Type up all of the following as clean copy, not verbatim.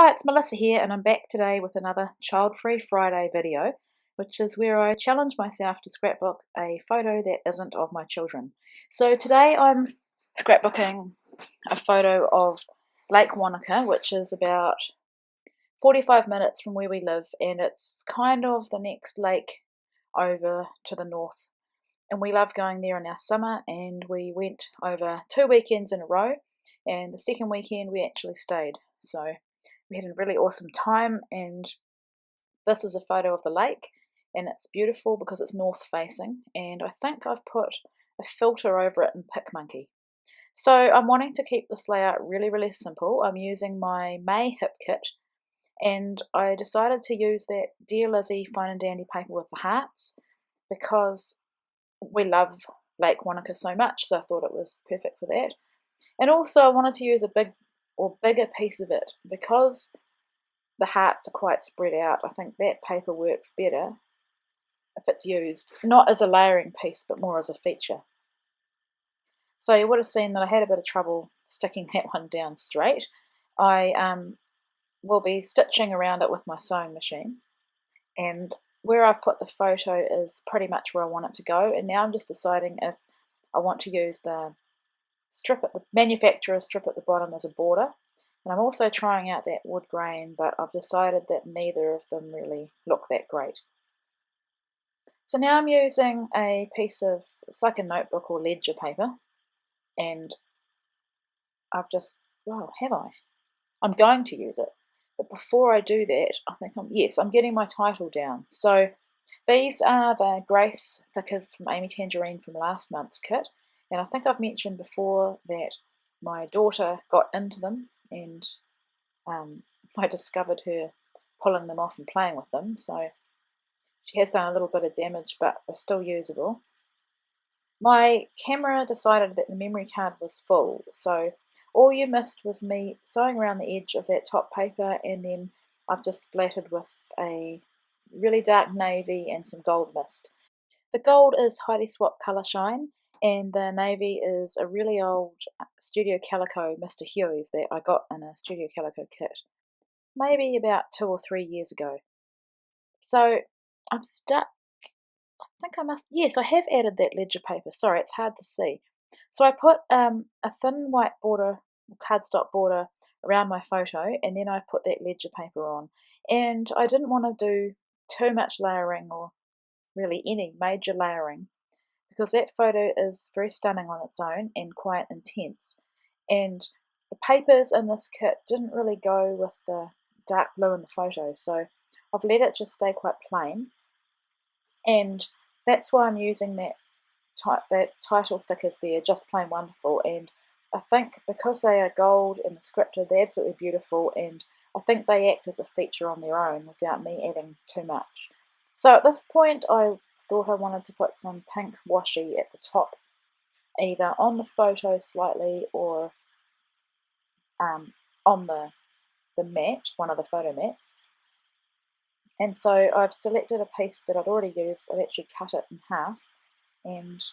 Hi, it's Melissa here, and I'm back today with another Child Free Friday video, which is where I challenge myself to scrapbook a photo that isn't of my children. So today I'm scrapbooking a photo of Lake Wanaka, which is about 45 minutes from where we live, and it's kind of the next lake over to the north. And we love going there in our summer, and we went over 2 weekends in a row, and the second weekend we actually stayed. So we had a really awesome time, and this is a photo of the lake, and it's beautiful because it's north facing, and I think I've put a filter over it in PicMonkey. So I'm wanting to keep this layout really simple. I'm using my May Hip Kit, and I decided to use that Dear Lizzie Fine and Dandy paper with the hearts because we love Lake Wanaka so much, so I thought it was perfect for that. And also I wanted to use a bigger piece of it because the hearts are quite spread out. I think that paper works better if it's used not as a layering piece but more as a feature. So you would have seen that I had a bit of trouble sticking that one down straight. I will be stitching around it with my sewing machine, and where I've put the photo is pretty much where I want it to go, and now I'm just deciding if I want to use the manufacturer's strip at the bottom as a border. And I'm also trying out that wood grain, but I've decided that neither of them really look that great. So now I'm using a piece of, it's like a notebook or ledger paper, and I've just, well, have I? I'm going to use it. But before I do that, I think I'm getting my title down. So these are the Grace Thickers from Amy Tangerine from last month's kit, and I think I've mentioned before that my daughter got into them, and I discovered her pulling them off and playing with them, so she has done a little bit of damage, but they're still usable. My camera decided that the memory card was full, so all you missed was me sewing around the edge of that top paper, and then I've just splattered with a really dark navy and some gold mist. The gold is Heidi Swap Colour Shine, and the navy is a really old Studio Calico Mr. Huey's that I got in a Studio Calico kit, maybe about 2 or 3 years ago. So I'm stuck. I think I must, yes, I have added that ledger paper. Sorry, it's hard to see. So I put a thin white border, cardstock border around my photo, and then I put that ledger paper on. And I didn't want to do too much layering or really any major layering because that photo is very stunning on its own and quite intense. And the papers in this kit didn't really go with the dark blue in the photo, so I've let it just stay quite plain. And that's why I'm using that title thickers there, Just Plain Wonderful. And I think because they are gold and the scripted, they're absolutely beautiful, and I think they act as a feature on their own without me adding too much. So at this point I thought I wanted to put some pink washi at the top, either on the photo slightly or on the mat, one of the photo mats. And so I've selected a piece that I'd already used. I've actually cut it in half, and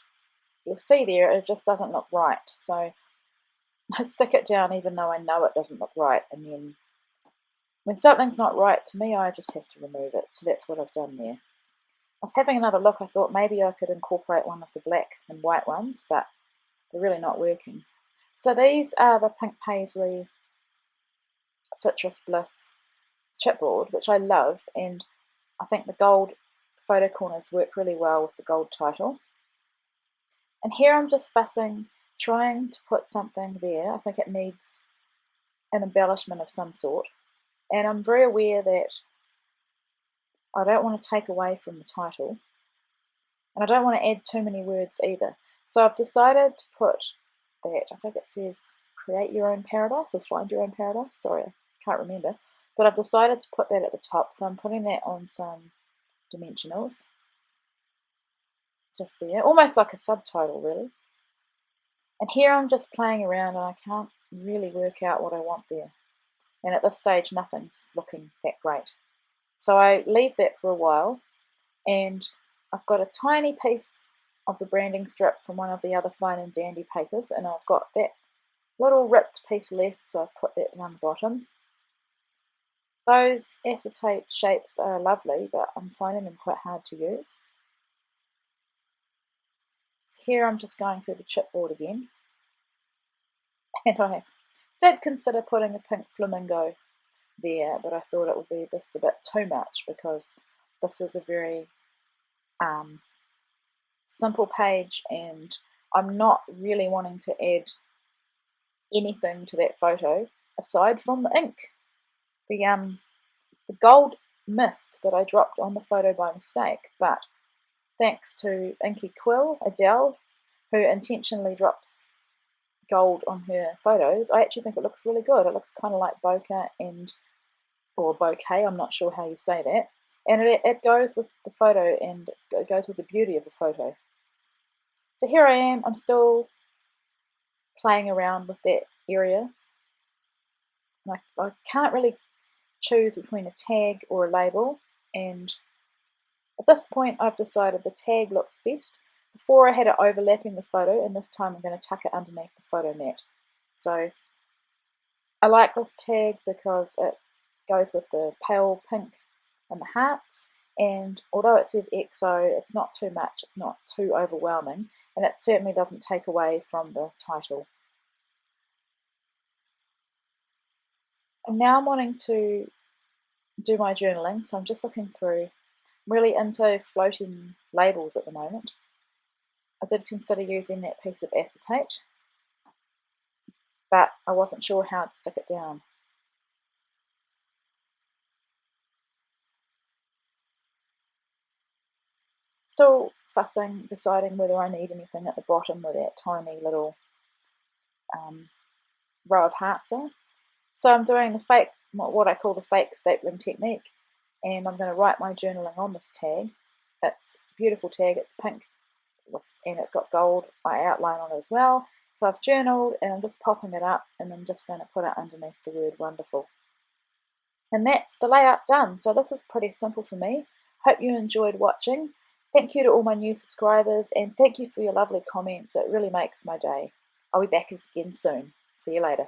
you'll see there it just doesn't look right. So I stick it down even though I know it doesn't look right, and then when something's not right to me, I just have to remove it. So that's what I've done there. I was having another look. I thought maybe I could incorporate one of the black and white ones, but they're really not working. So these are the Pink Paisley Citrus Bliss chipboard, which I love, and I think the gold photo corners work really well with the gold title. And here I'm just fussing, trying to put something there. I think it needs an embellishment of some sort, and I'm very aware that I don't want to take away from the title, and I don't want to add too many words either. So I've decided to put that, I think it says create your own paradise or find your own paradise, sorry, I can't remember, but I've decided to put that at the top, so I'm putting that on some dimensionals, just there, almost like a subtitle really. And here I'm just playing around and I can't really work out what I want there, and at this stage nothing's looking that great. So I leave that for a while, and I've got a tiny piece of the branding strip from one of the other Fine and Dandy papers, and I've got that little ripped piece left, so I've put that down the bottom. Those acetate shapes are lovely, but I'm finding them quite hard to use. So here I'm just going through the chipboard again. And I did consider putting a pink flamingo there, but I thought it would be just a bit too much because this is a very simple page and I'm not really wanting to add anything to that photo aside from the ink. The gold mist that I dropped on the photo by mistake, but thanks to Inky Quill, Adele, who intentionally drops gold on her photos, I actually think it looks really good. It looks kind of like bokeh or bouquet, I'm not sure how you say that, and it goes with the photo and it goes with the beauty of the photo. So here I am, I'm still playing around with that area. I can't really choose between a tag or a label, and at this point I've decided the tag looks best. Before I had it overlapping the photo, and this time I'm going to tuck it underneath the photo mat. So I like this tag because it goes with the pale pink and the hearts, and although it says EXO, it's not too much, it's not too overwhelming, and it certainly doesn't take away from the title. And now I'm wanting to do my journaling, so I'm just looking through. I'm really into floating labels at the moment. I did consider using that piece of acetate, but I wasn't sure how to stick it down. Still fussing, deciding whether I need anything at the bottom where that tiny little row of hearts are. So I'm doing the fake, what I call the fake stapling technique, and I'm going to write my journaling on this tag. It's a beautiful tag, it's pink, and it's got gold outline on it as well. So I've journaled, and I'm just popping it up, and I'm just going to put it underneath the word wonderful. And that's the layout done. So this is pretty simple for me. Hope you enjoyed watching. Thank you to all my new subscribers, and thank you for your lovely comments. It really makes my day. I'll be back again soon. See you later.